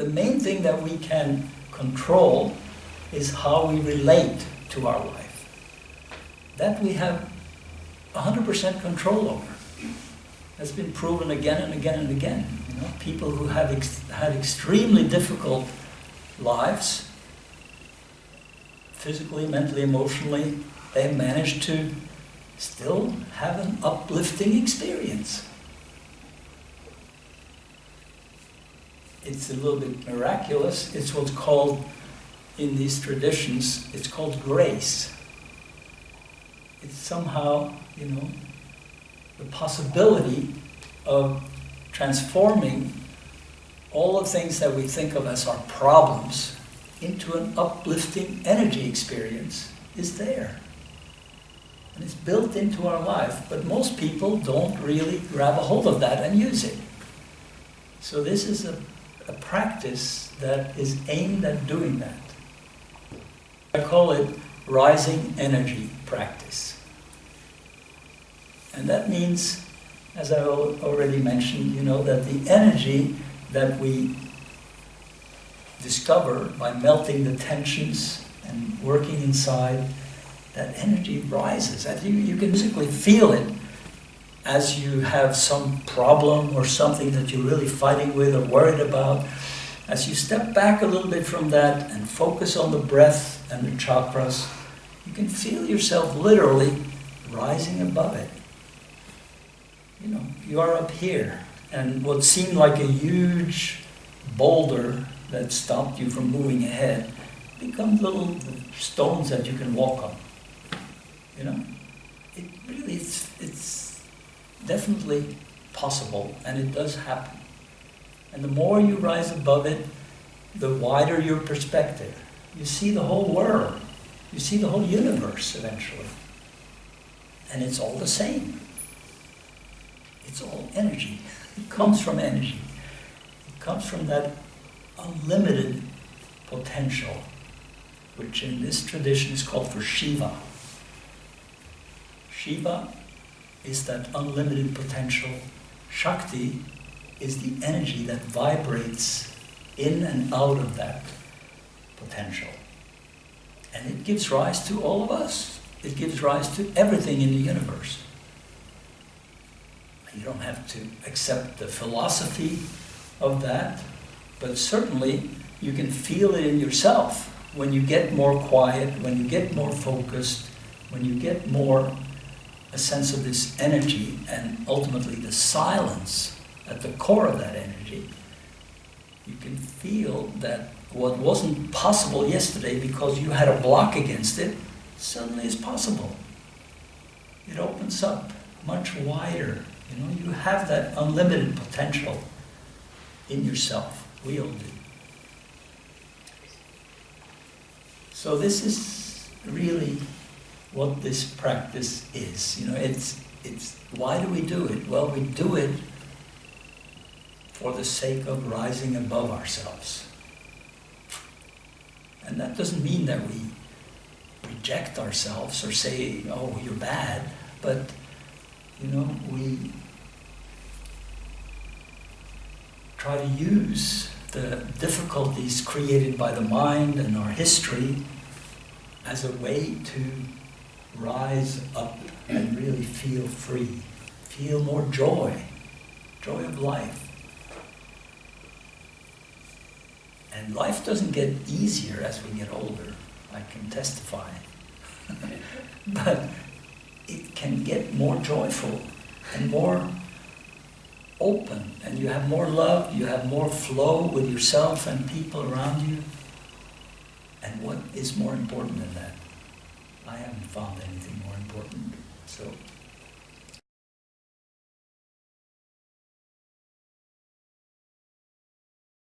the main thing that we can control is how we relate to our life. That we have 100% control over. That's been proven again and again and again. You know, people who have had extremely difficult lives, physically, mentally, emotionally, they have managed to still have an uplifting experience. It's a little bit miraculous. It's what's called, in these traditions, it's called grace. It's somehow, you know, the possibility of transforming all the things that we think of as our problems into an uplifting energy experience is there. And it's built into our life, but most people don't really grab a hold of that and use it. So this is a practice that is aimed at doing that. I call it rising energy practice. And that means, as I already mentioned, you know, that the energy that we discover by melting the tensions and working inside, that energy rises. You can physically feel it as you have some problem or something that you're really fighting with or worried about. As you step back a little bit from that and focus on the breath and the chakras, you can feel yourself literally rising above it. You know, you are up here, and what seemed like a huge boulder that stopped you from moving ahead becomes little stones that you can walk on. You know, it really, it's definitely possible, and it does happen. And the more you rise above it, the wider your perspective. You see the whole world. You see the whole universe eventually. And it's all the same. It's all energy. It comes from energy. It comes from that unlimited potential, which in this tradition is called for Shiva. Shiva is that unlimited potential. Shakti is the energy that vibrates in and out of that potential. And it gives rise to all of us. It gives rise to everything in the universe. You don't have to accept the philosophy of that, but certainly you can feel it in yourself when you get more quiet, when you get more focused, when you get more a sense of this energy and ultimately the silence at the core of that energy. You can feel that what wasn't possible yesterday because you had a block against it, suddenly is possible. It opens up much wider. You know, you have that unlimited potential in yourself. We all do. So this is really what this practice is. You know, it's why do we do it? Well, we do it for the sake of rising above ourselves. And that doesn't mean that we reject ourselves or say, oh, you're bad, but you know, we try to use the difficulties created by the mind and our history as a way to rise up and really feel free, feel more joy of life. And life doesn't get easier as we get older, I can testify. But it can get more joyful and more open, and you have more love, you have more flow with yourself and people around you. And what is more important than that? I haven't found anything more important. So